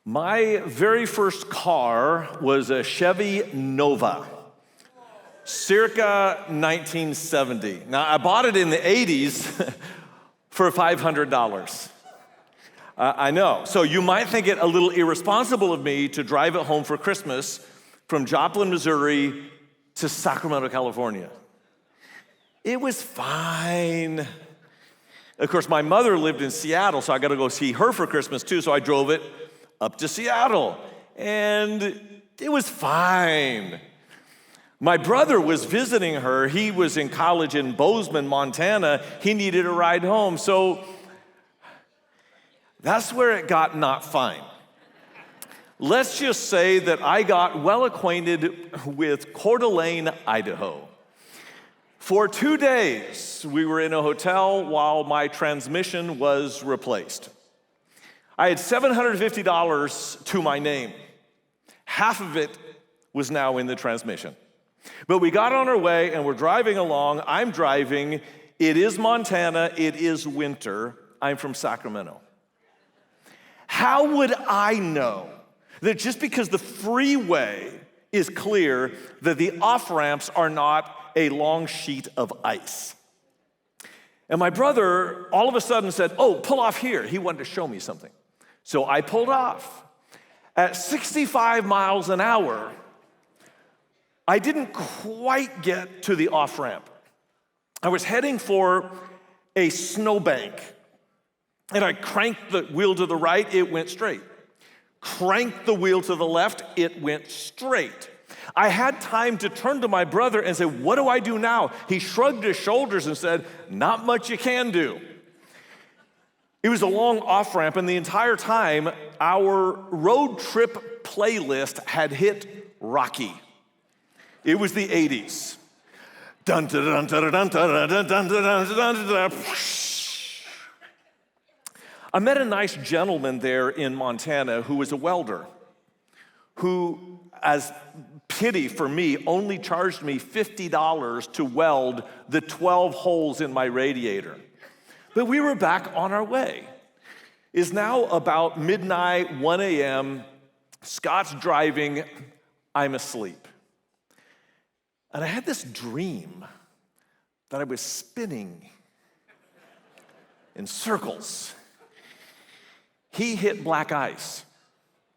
My very first car was a Chevy Nova, circa 1970. Now, I bought it in the 80s for $500. I know. So you might think it a little irresponsible of me to drive it home for Christmas from Joplin, Missouri to Sacramento, California. It was fine. Of course, my mother lived in Seattle, so I got to go see her for Christmas too, so I drove it up to Seattle, and it was fine. My brother was visiting her. He was in college in Bozeman, Montana. He needed a ride home, so that's where it got not fine. Let's just say that I got well acquainted with Coeur d'Alene, Idaho. For 2 days, we were in a hotel while my transmission was replaced. I had $750 to my name. Half of it was now in the transmission. But we got on our way and we're driving along. I'm driving. It is Montana. It is winter. I'm from Sacramento. How would I know that just because the freeway is clear, that the off-ramps are not a long sheet of ice? And my brother all of a sudden said, "Oh, pull off here." He wanted to show me something. So I pulled off. At 65 miles an hour, I didn't quite get to the off-ramp. I was heading for a snowbank, and I cranked the wheel to the right, it went straight. Cranked the wheel to the left, it went straight. I had time to turn to my brother and say, "What do I do now?" He shrugged his shoulders and said, "Not much you can do." It was a long off-ramp, and the entire time, our road trip playlist had hit Rocky. It was the 80s. Dun, dun, dun, dun, dun, dun, dun, dun, dun, dun, dun. I met a nice gentleman there in Montana who was a welder, who, as pity for me, only charged me $50 to weld the 12 holes in my radiator. But we were back on our way. It's now about midnight, 1 a.m. Scott's driving, I'm asleep. And I had this dream that I was spinning in circles. He hit black ice,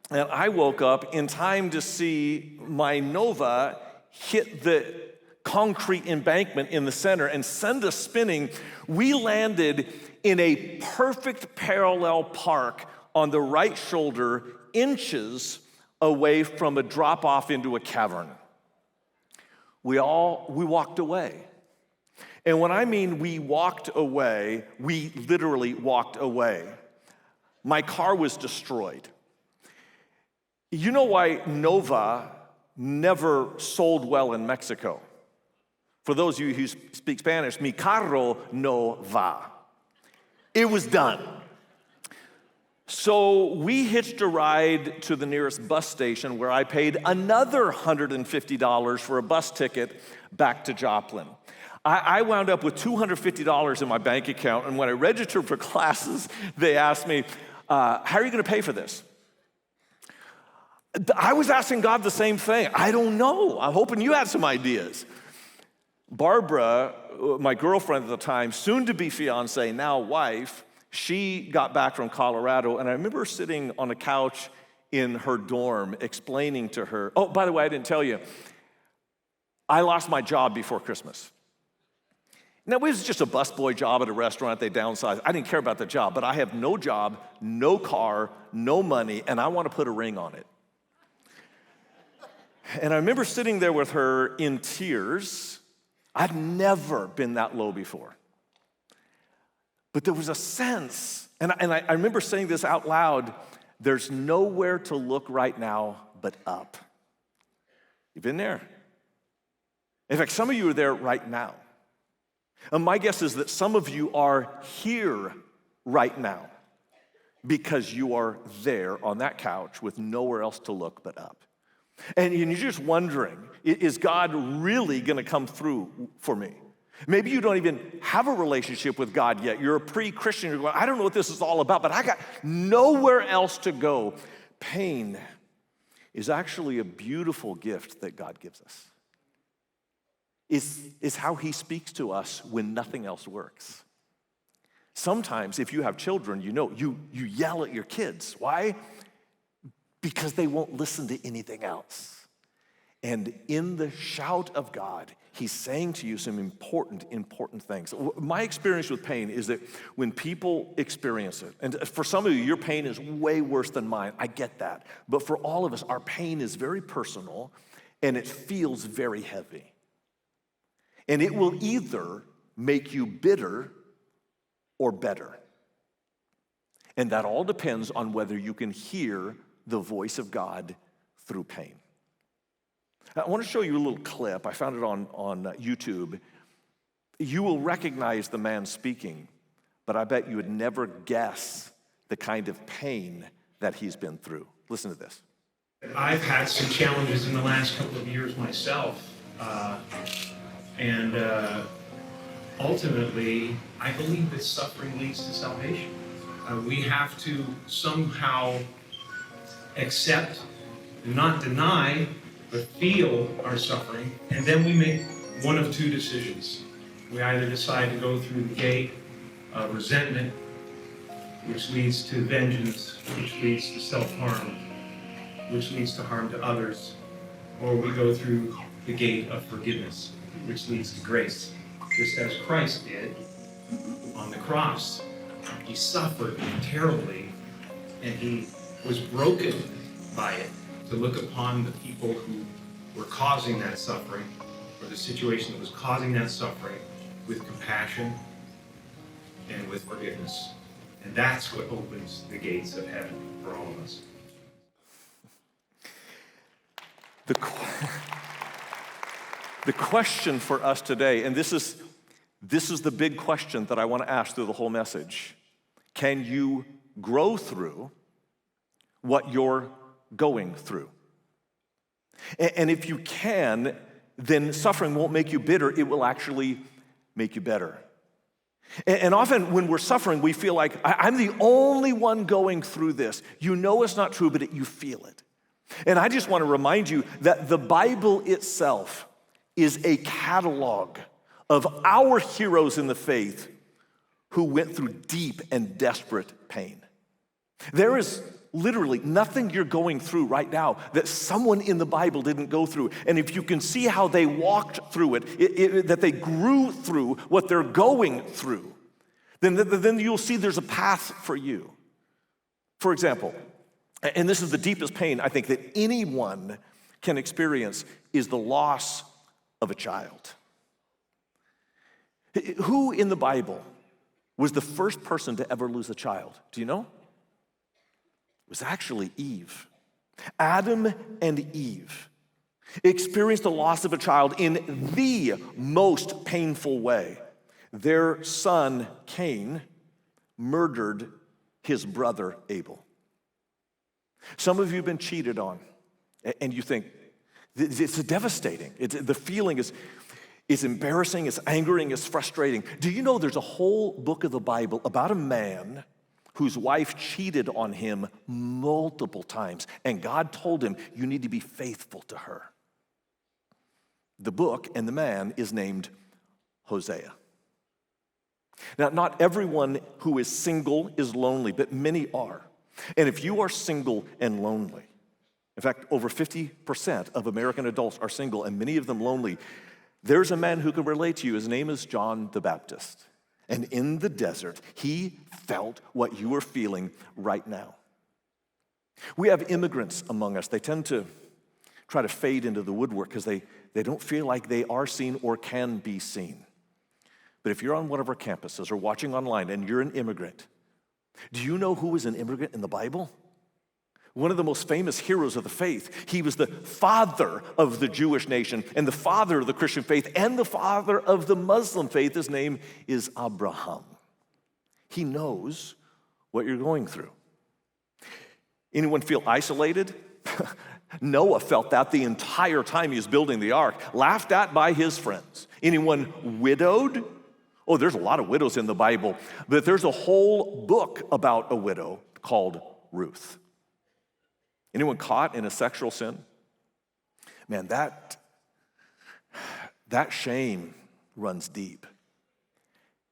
and I woke up in time to see my Nova hit the concrete embankment in the center and send us spinning. We landed in a perfect parallel park on the right shoulder, inches away from a drop off into a cavern. We walked away. And when I mean we walked away, we literally walked away. My car was destroyed. You know why Nova never sold well in Mexico? For those of you who speak Spanish, mi carro no va. It was done. So we hitched a ride to the nearest bus station where I paid another $150 for a bus ticket back to Joplin. I wound up with $250 in my bank account, and when I registered for classes, they asked me, "How are you going to pay for this?" I was asking God the same thing. I don't know. I'm hoping you had some ideas. Barbara, my girlfriend at the time, soon-to-be fiance, now wife, she got back from Colorado, and I remember sitting on a couch in her dorm explaining to her, oh, by the way, I didn't tell you, I lost my job before Christmas. Now, it was just a busboy job at a restaurant. They downsized. I didn't care about the job, but I have no job, no car, no money, and I want to put a ring on it. And I remember sitting there with her in tears. I'd never been that low before. But there was a sense, and I remember saying this out loud, there's nowhere to look right now but up. You've been there. In fact, some of you are there right now. And my guess is that some of you are here right now because you are there on that couch with nowhere else to look but up. And you're just wondering, is God really going to come through for me? Maybe you don't even have a relationship with God yet. You're a pre-Christian. You're going, I don't know what this is all about, but I got nowhere else to go. pain is actually a beautiful gift that God gives us. Is how he speaks to us when nothing else works. Sometimes if you have children, you yell at your kids. Why? Because they won't listen to anything else. And in the shout of God, he's saying to you some important things. My experience with pain is that when people experience it, and for some of you, your pain is way worse than mine. I get that. But for all of us, our pain is very personal, and it feels very heavy. And it will either make you bitter or better. And that all depends on whether you can hear the voice of God through pain. I want to show you a little clip. I found it on YouTube. You will recognize the man speaking, but I bet you would never guess the kind of pain that he's been through. Listen to this. I've had some challenges in the last couple of years myself, and ultimately, I believe that suffering leads to salvation. We have to somehow accept, not deny, but feel our suffering, and then we make one of two decisions. We either decide to go through the gate of resentment, which leads to vengeance, which leads to self-harm, which leads to harm to others, or we go through the gate of forgiveness, which leads to grace. Just as Christ did on the cross. He suffered terribly, and he was broken by it. To look upon the people who were causing that suffering, or the situation that was causing that suffering, with compassion and with forgiveness. And that's what opens the gates of heaven for all of us. The question for us today, and this is the big question that I want to ask through the whole message. Can you grow through what you're going through? And if you can, then suffering won't make you bitter, it will actually make you better. And often when we're suffering, we feel like, I'm the only one going through this. You know it's not true, but you feel it. And I just want to remind you that the Bible itself is a catalog of our heroes in the faith who went through deep and desperate pain. There is literally nothing you're going through right now that someone in the Bible didn't go through. And if you can see how they walked through it, that they grew through what they're going through, then you'll see there's a path for you. For example, and this is the deepest pain I think that anyone can experience, is the loss of a child. Who in the Bible was the first person to ever lose a child? Do you know? It was actually Eve. Adam and Eve experienced the loss of a child in the most painful way. Their son, Cain, murdered his brother, Abel. Some of you have been cheated on, and you think, it's devastating. The feeling is embarrassing, it's angering, it's frustrating. Do you know there's a whole book of the Bible about a man whose wife cheated on him multiple times, and God told him, you need to be faithful to her. The book and the man is named Hosea. Now, not everyone who is single is lonely, but many are. And if you are single and lonely, in fact, over 50% of American adults are single, and many of them lonely, there's a man who can relate to you. His name is John the Baptist. And in the desert, he felt what you are feeling right now. We have immigrants among us. They tend to try to fade into the woodwork because they don't feel like they are seen or can be seen. But if you're on one of our campuses or watching online and you're an immigrant, do you know who was an immigrant in the Bible? One of the most famous heroes of the faith. He was the father of the Jewish nation and the father of the Christian faith and the father of the Muslim faith. His name is Abraham. He knows what you're going through. Anyone feel isolated? Noah felt that the entire time he was building the ark, laughed at by his friends. Anyone widowed? Oh, there's a lot of widows in the Bible, but there's a whole book about a widow called Ruth. Anyone caught in a sexual sin? Man, that shame runs deep.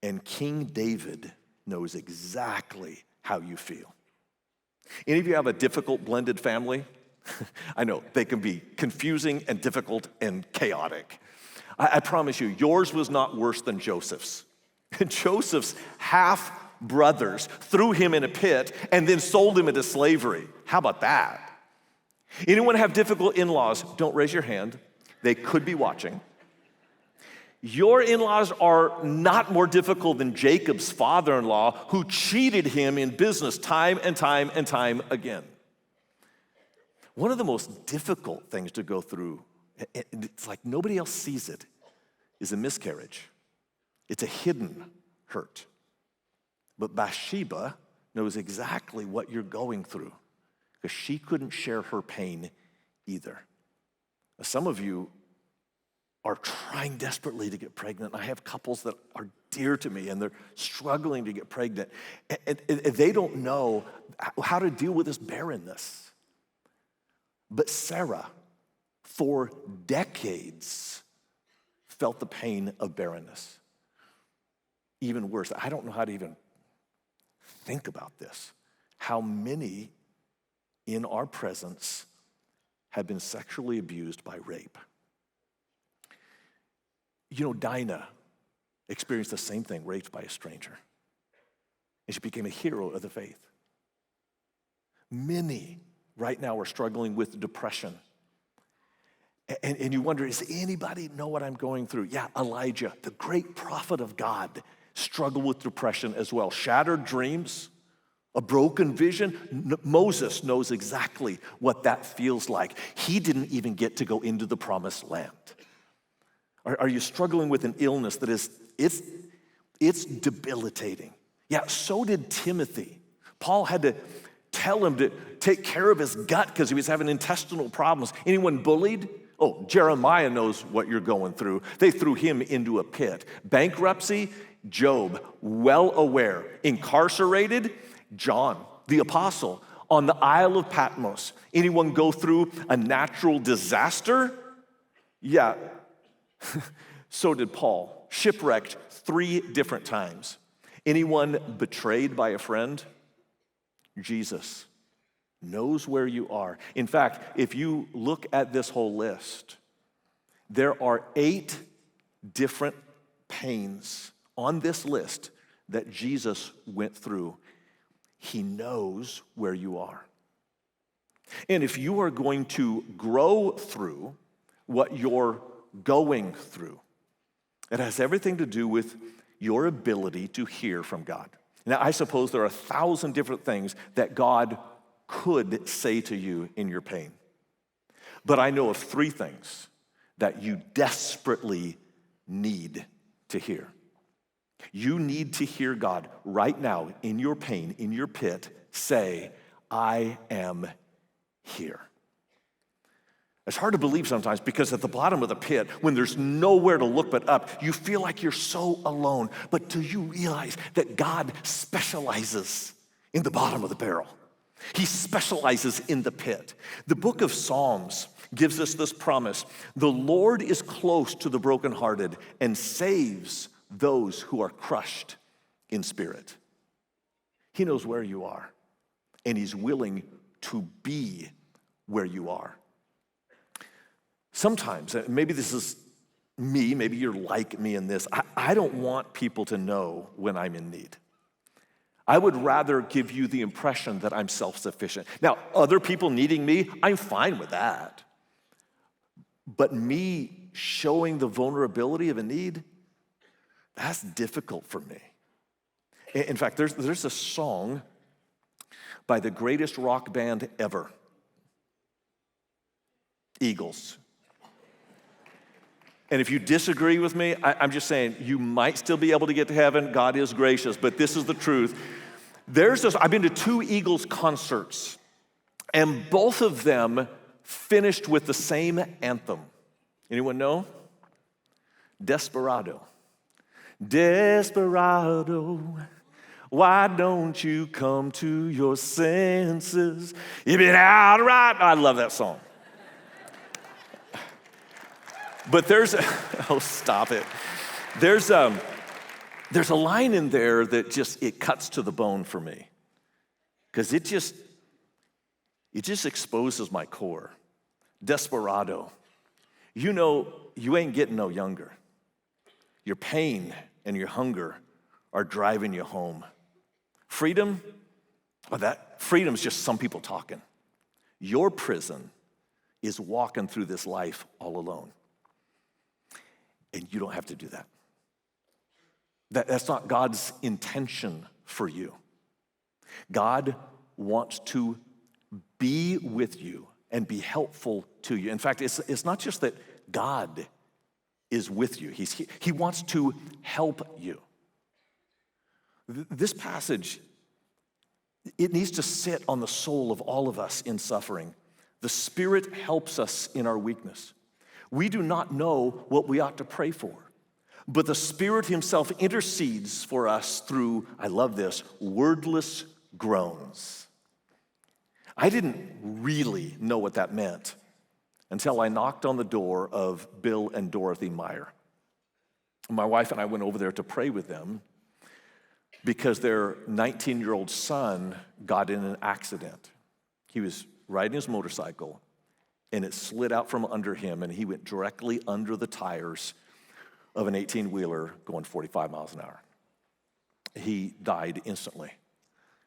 And King David knows exactly how you feel. Any of you have a difficult blended family? I know, they can be confusing and difficult and chaotic. I promise you, yours was not worse than Joseph's. Joseph's half-brothers threw him in a pit and then sold him into slavery. How about that? Anyone have difficult in-laws? Don't raise your hand. They could be watching. Your in-laws are not more difficult than Jacob's father-in-law, who cheated him in business time and time and time again. One of the most difficult things to go through, and it's like nobody else sees it, is a miscarriage. It's a hidden hurt. But Bathsheba knows exactly what you're going through because she couldn't share her pain either. Some of you are trying desperately to get pregnant. I have couples that are dear to me and they're struggling to get pregnant. And they don't know how to deal with this barrenness. But Sarah, for decades, felt the pain of barrenness. Even worse, I don't know how to even think about this. How many in our presence have been sexually abused by rape? You know, Dinah experienced the same thing, raped by a stranger. And she became a hero of the faith. Many right now are struggling with depression. And you wonder, does anybody know what I'm going through? Yeah, Elijah, the great prophet of God, struggled with depression as well. Shattered dreams, a broken vision. Moses knows exactly what that feels like. He didn't even get to go into the promised land. Are you struggling with an illness that is, it's debilitating? Yeah, so did Timothy. Paul had to tell him to take care of his gut because he was having intestinal problems. Anyone bullied? Oh, Jeremiah knows what you're going through. They threw him into a pit. Bankruptcy? Job, well aware. Incarcerated? John, the apostle, on the Isle of Patmos. Anyone go through a natural disaster? Yeah, so did Paul. Shipwrecked 3 different times. Anyone betrayed by a friend? Jesus knows where you are. In fact, if you look at this whole list, there are 8 different pains on this list that Jesus went through. He knows where you are. And if you are going to grow through what you're going through, it has everything to do with your ability to hear from God. Now, I suppose there are 1,000 different things that God could say to you in your pain. But I know of 3 things that you desperately need to hear. You need to hear God right now in your pain, in your pit, say, I am here. It's hard to believe sometimes because at the bottom of the pit, when there's nowhere to look but up, you feel like you're so alone. But do you realize that God specializes in the bottom of the barrel? He specializes in the pit. The book of Psalms gives us this promise. The Lord is close to the brokenhearted and saves those who are crushed in spirit. He knows where you are, and he's willing to be where you are. Sometimes, maybe this is me, maybe you're like me in this, I don't want people to know when I'm in need. I would rather give you the impression that I'm self-sufficient. Now, other people needing me, I'm fine with that. But me showing the vulnerability of a need, that's difficult for me. In fact, there's a song by the greatest rock band ever, Eagles. And if you disagree with me, I'm just saying you might still be able to get to heaven. God is gracious, but this is the truth. I've been to 2 Eagles concerts, and both of them finished with the same anthem. Anyone know? Desperado. Desperado, Why don't you come to your senses? You've been out right. I love that song. But oh, stop it. There's a line in there that it cuts to the bone for me. Because it just exposes my core. Desperado. You know, you ain't getting no younger. Your pain and your hunger are driving you home. Freedom, freedom's just some people talking. Your prison is walking through this life all alone. And you don't have to do that. That's not God's intention for you. God wants to be with you and be helpful to you. In fact, it's not just that God is with you. He wants to help you. This passage, it needs to sit on the soul of all of us in suffering. The Spirit helps us in our weakness. We do not know what we ought to pray for, but the Spirit himself intercedes for us through, I love this, wordless groans. I didn't really know what that meant until I knocked on the door of Bill and Dorothy Meyer. My wife and I went over there to pray with them because their 19-year-old son got in an accident. He was riding his motorcycle, and it slid out from under him, and he went directly under the tires of an 18-wheeler going 45 miles an hour. He died instantly.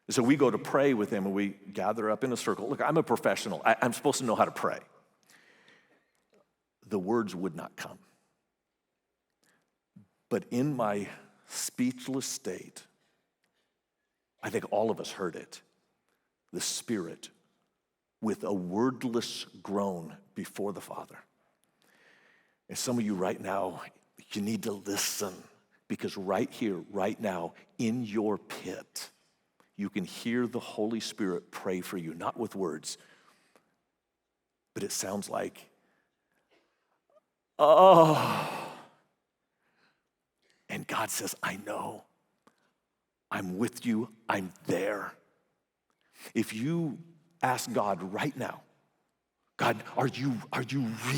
So we go to pray with him, and we gather up in a circle. Look, I'm a professional. I'm supposed to know how to pray. The words would not come. But in my speechless state, I think all of us heard it. The Spirit, with a wordless groan before the Father. And some of you right now, you need to listen, because right here, right now, in your pit, you can hear the Holy Spirit pray for you, not with words, but it sounds like, oh. And God says, I know. I'm with you. I'm there. If you ask God right now, God, are you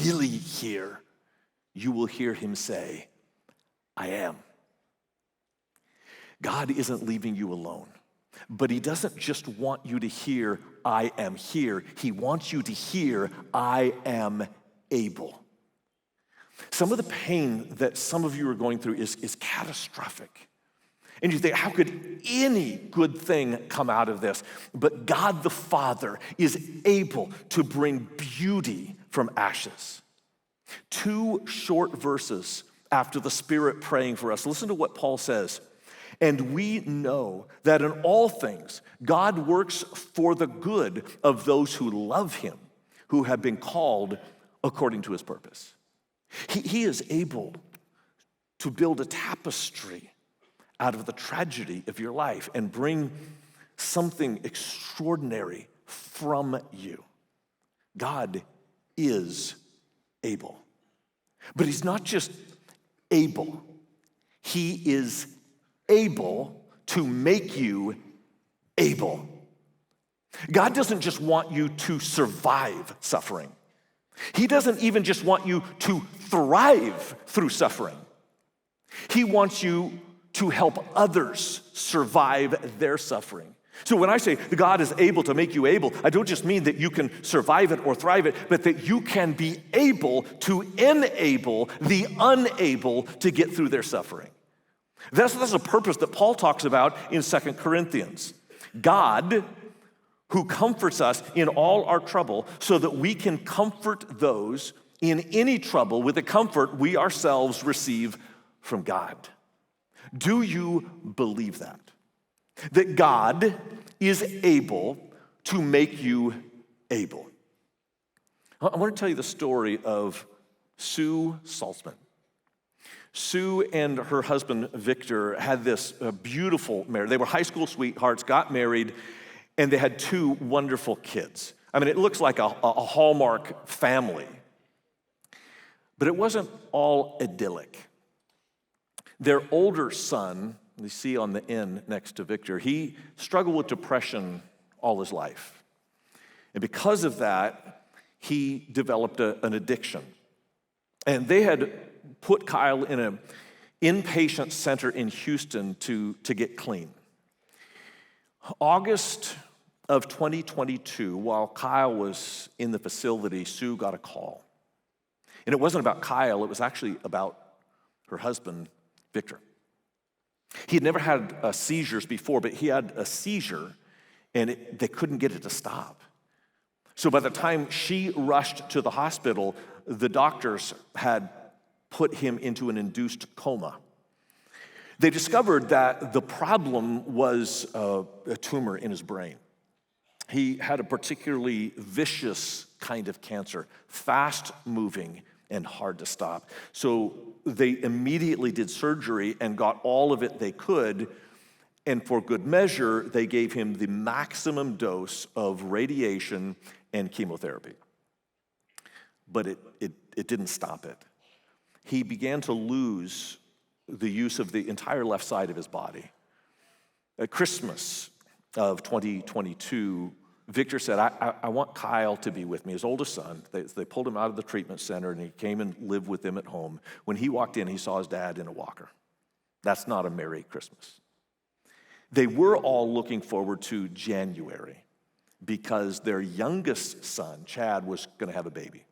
really here? You will hear him say, I am. God isn't leaving you alone, but he doesn't just want you to hear, I am here. He wants you to hear, I am able. Some of the pain that some of you are going through is catastrophic. And you think, how could any good thing come out of this? But God the Father is able to bring beauty from ashes. 2 short verses after the Spirit praying for us. Listen to what Paul says. And we know that in all things, God works for the good of those who love him, who have been called according to his purpose. He is able to build a tapestry out of the tragedy of your life and bring something extraordinary from you. God is able. But he's not just able. He is able to make you able. God doesn't just want you to survive suffering. He doesn't even just want you to thrive through suffering. He wants you to help others survive their suffering. So when I say God is able to make you able, I don't just mean that you can survive it or thrive it, but that you can be able to enable the unable to get through their suffering. That's a purpose that Paul talks about in 2 Corinthians. God, who comforts us in all our trouble, so that we can comfort those in any trouble with the comfort we ourselves receive from God. Do you believe that? That God is able to make you able? I want to tell you the story of Sue Saltzman. Sue and her husband, Victor, had this beautiful marriage. They were high school sweethearts, got married, and they had 2 wonderful kids. I mean, it looks like a Hallmark family. But it wasn't all idyllic. Their older son you see on the N next to Victor, he struggled with depression all his life. And because of that, he developed an addiction. And they had put Kyle in an inpatient center in Houston to get clean. August of 2022, while Kyle was in the facility, Sue got a call. And it wasn't about Kyle, it was actually about her husband, Victor. He had never had seizures before, but he had a seizure, and they couldn't get it to stop. So by the time she rushed to the hospital, the doctors had put him into an induced coma. They discovered that the problem was a tumor in his brain. He had a particularly vicious kind of cancer, fast-moving and hard to stop. So they immediately did surgery and got all of it they could, and for good measure, they gave him the maximum dose of radiation and chemotherapy. But it didn't stop it. He began to lose the use of the entire left side of his body. At Christmas of 2022, Victor said, I want Kyle to be with me, his oldest son. They pulled him out of the treatment center, and he came and lived with them at home. When he walked in, he saw his dad in a walker. That's not a Merry Christmas. They were all looking forward to January because their youngest son, Chad, was going to have a baby.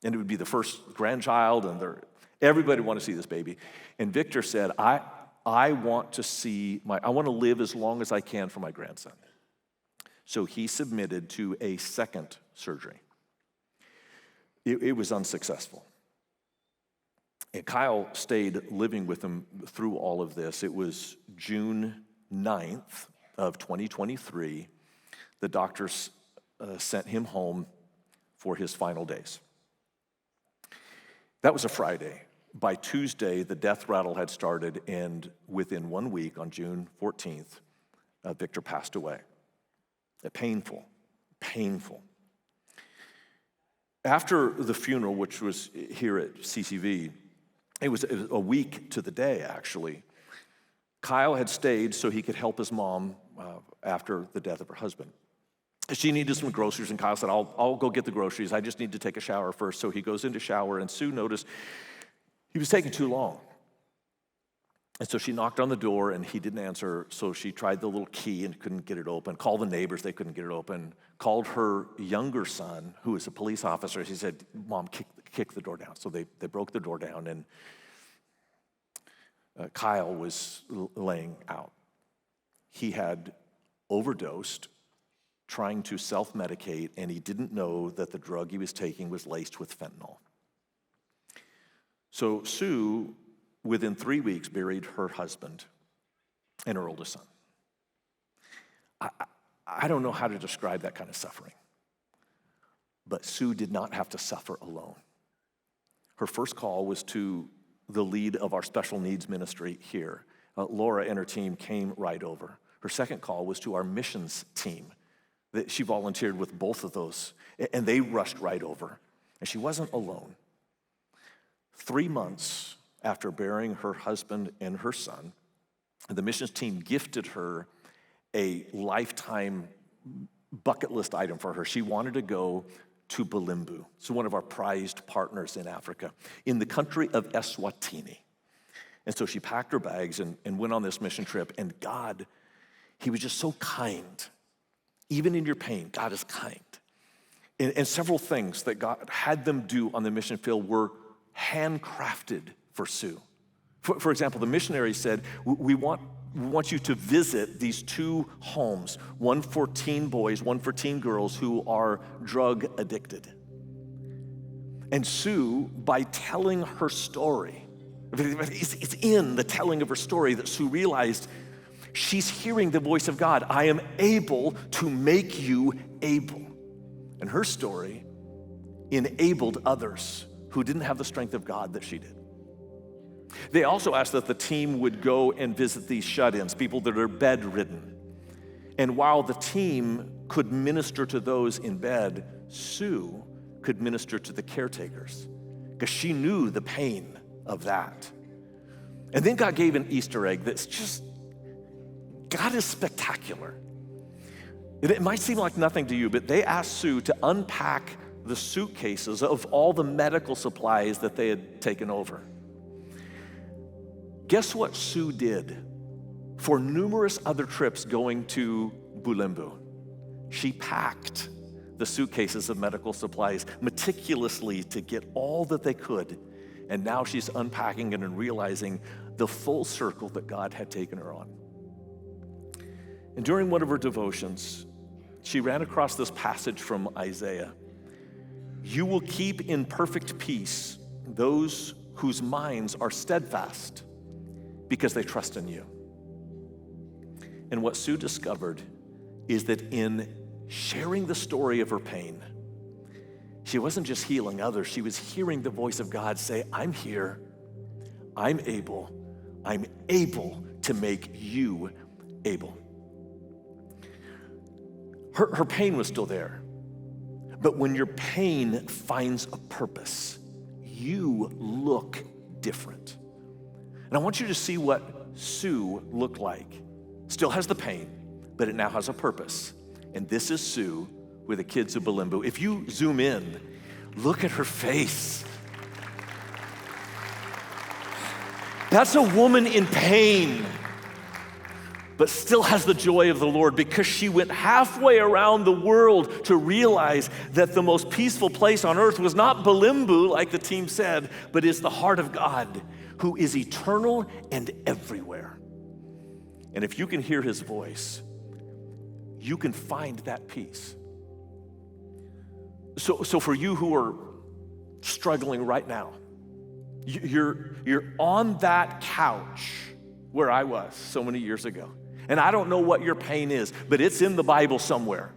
And it would be the first grandchild, and everybody wanted to see this baby. And Victor said, I want to live as long as I can for my grandson. So he submitted to a second surgery. It was unsuccessful. And Kyle stayed living with him through all of this. It was June 9th of 2023. The doctors sent him home for his final days. That was a Friday. By Tuesday, the death rattle had started, and within 1 week, on June 14th, Victor passed away. Painful. After the funeral, which was here at CCV, it was a week to the day, actually. Kyle had stayed so he could help his mom after the death of her husband. She needed some groceries, and Kyle said, I'll go get the groceries. I just need to take a shower first. So he goes into shower, and Sue noticed he was taking too long. And so she knocked on the door, and he didn't answer, so she tried the little key and couldn't get it open. Called the neighbors, they couldn't get it open. Called her younger son, who was a police officer. She said, Mom, kick the door down. So they broke the door down, and Kyle was laying out. He had overdosed, trying to self-medicate, and he didn't know that the drug he was taking was laced with fentanyl. So Sue, within 3 weeks, buried her husband and her oldest son. I don't know how to describe that kind of suffering, but Sue did not have to suffer alone. Her first call was to the lead of our special needs ministry here. Laura and her team came right over. Her second call was to our missions team. She volunteered with both of those, and they rushed right over. And she wasn't alone. 3 months after burying her husband and her son, the missions team gifted her a lifetime bucket list item for her. She wanted to go to Bulimbu. It's one of our prized partners in Africa, in the country of Eswatini. And so she packed her bags and went on this mission trip. And God, he was just so kind. Even in your pain, God is kind. And several things that God had them do on the mission field were handcrafted for Sue. For example, the missionary said, we want you to visit these 2 homes, one for teen boys, one for teen girls who are drug addicted. And Sue, by telling her story, it's in the telling of her story that Sue realized she's hearing the voice of God. I am able to make you able. And her story enabled others who didn't have the strength of God that she did. They also asked that the team would go and visit these shut-ins, people that are bedridden. And while the team could minister to those in bed, Sue could minister to the caretakers because she knew the pain of that. And then God gave an Easter egg that's just God is spectacular. It might seem like nothing to you, but they asked Sue to unpack the suitcases of all the medical supplies that they had taken over. Guess what Sue did for numerous other trips going to Bulembu? She packed the suitcases of medical supplies meticulously to get all that they could. And now she's unpacking it and realizing the full circle that God had taken her on. And during one of her devotions, she ran across this passage from Isaiah. You will keep in perfect peace those whose minds are steadfast because they trust in you. And what Sue discovered is that in sharing the story of her pain, she wasn't just healing others, she was hearing the voice of God say, I'm here, I'm able to make you able. Her pain was still there. But when your pain finds a purpose, you look different. And I want you to see what Sue looked like. Still has the pain, but it now has a purpose. And this is Sue with the kids of Bulembu. If you zoom in, look at her face. That's a woman in pain, but still has the joy of the Lord because she went halfway around the world to realize that the most peaceful place on earth was not Bulembu, like the team said, but is the heart of God, who is eternal and everywhere. And if you can hear his voice, you can find that peace. So for you who are struggling right now, you're on that couch where I was so many years ago. And I don't know what your pain is, but it's in the Bible somewhere.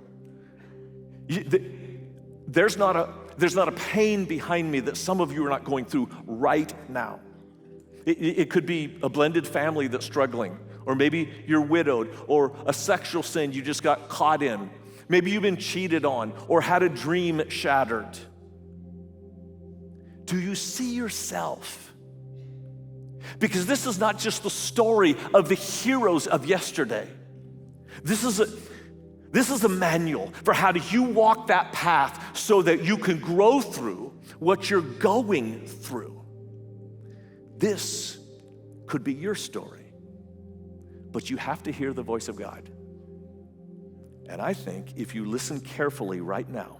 There's not a pain behind me that some of you are not going through right now. It could be a blended family that's struggling, or maybe you're widowed, or a sexual sin you just got caught in. Maybe you've been cheated on or had a dream shattered. Do you see yourself? Because this is not just the story of the heroes of yesterday. This is a manual for how do you walk that path so that you can grow through what you're going through. This could be your story, but you have to hear the voice of God. And I think if you listen carefully right now,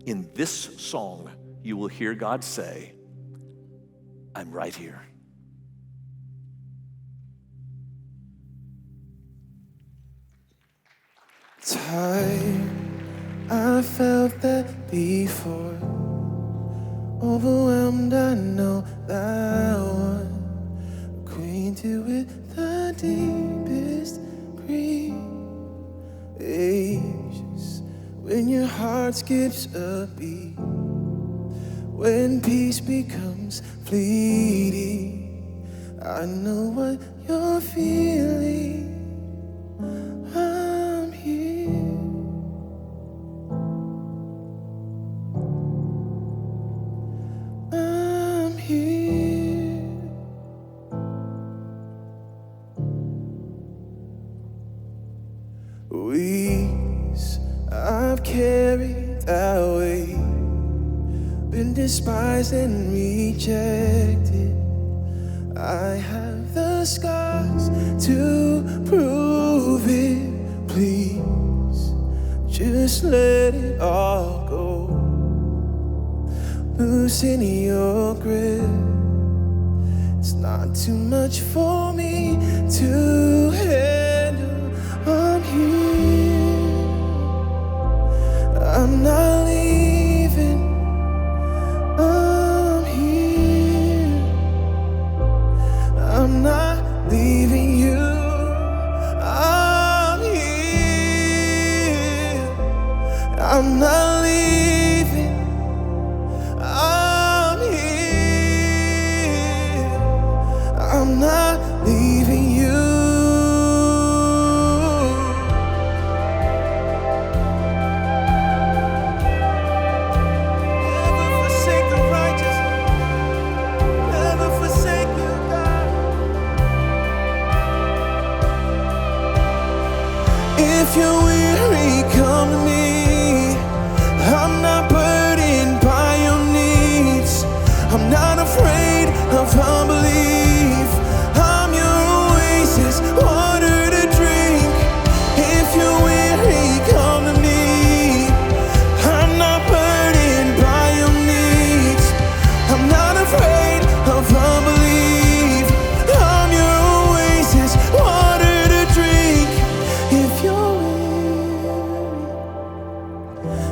in this song, you will hear God say, I'm right here. Time, I felt that before. Overwhelmed, I know that one. Acquainted with the deepest grief. Ages, when your heart skips a beat. When peace becomes fleeting, I know what you're feeling. I'm here. I'm here. Weeks I've carried that weight. Been despised and rejected. I have the scars to prove it. Please, just let it all go. Loosen your grip. It's not too much for me to handle. I'm here. I'm not leaving. I'm here. I'm not leaving you. I'm here. I'm not leaving. I'm here. I'm not leaving you.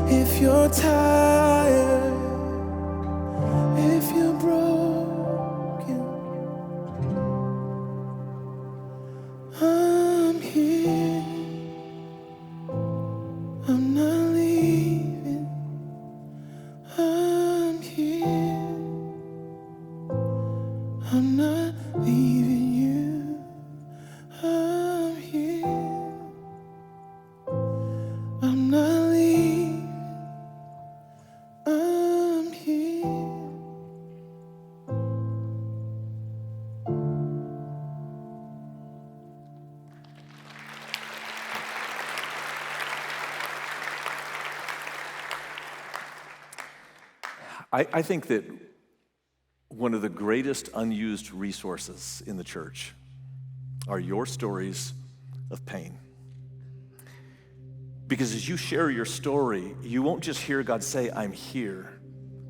If you're tired, if you're broken, I'm here. I'm not leaving. I'm here. I'm not leaving you. I'm here. I'm not leaving. I'm here. I think that one of the greatest unused resources in the church are your stories of pain. Because as you share your story, you won't just hear God say, I'm here.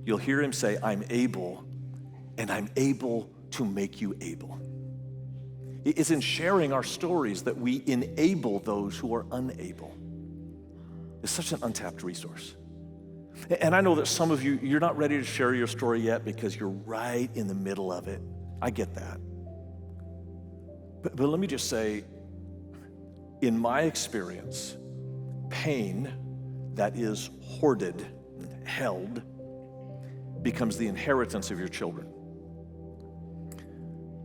You'll hear him say, I'm able, and I'm able to make you able. It's in sharing our stories that we enable those who are unable. It's such an untapped resource. And I know that some of you, you're not ready to share your story yet because you're right in the middle of it. I get that. But let me just say, in my experience, pain that is hoarded, held, becomes the inheritance of your children.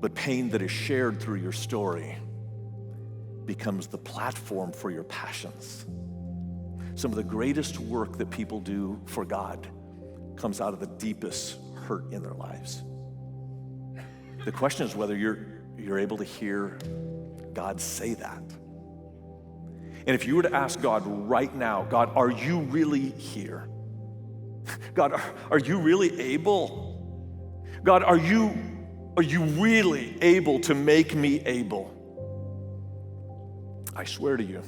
But pain that is shared through your story becomes the platform for your passions. Some of the greatest work that people do for God comes out of the deepest hurt in their lives. The question is whether you're able to hear God say that. And if you were to ask God right now, God, are you really here? God, are you really able? God, are you really able to make me able? I swear to you,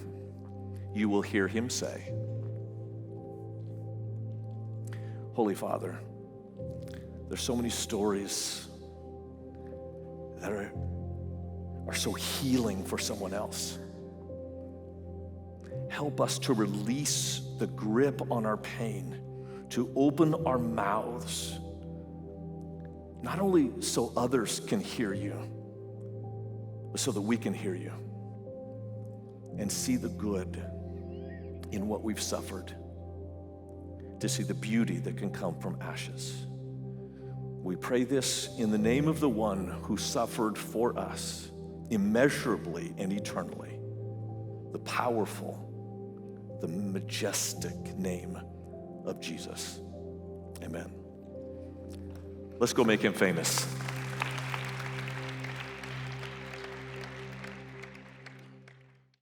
you will hear him say, Holy Father, there's so many stories that are so healing for someone else. Help us to release the grip on our pain, to open our mouths, not only so others can hear you, but so that we can hear you and see the good in what we've suffered, to see the beauty that can come from ashes. We pray this in the name of the one who suffered for us immeasurably and eternally, the powerful, the majestic name of Jesus. Amen. Let's go make him famous.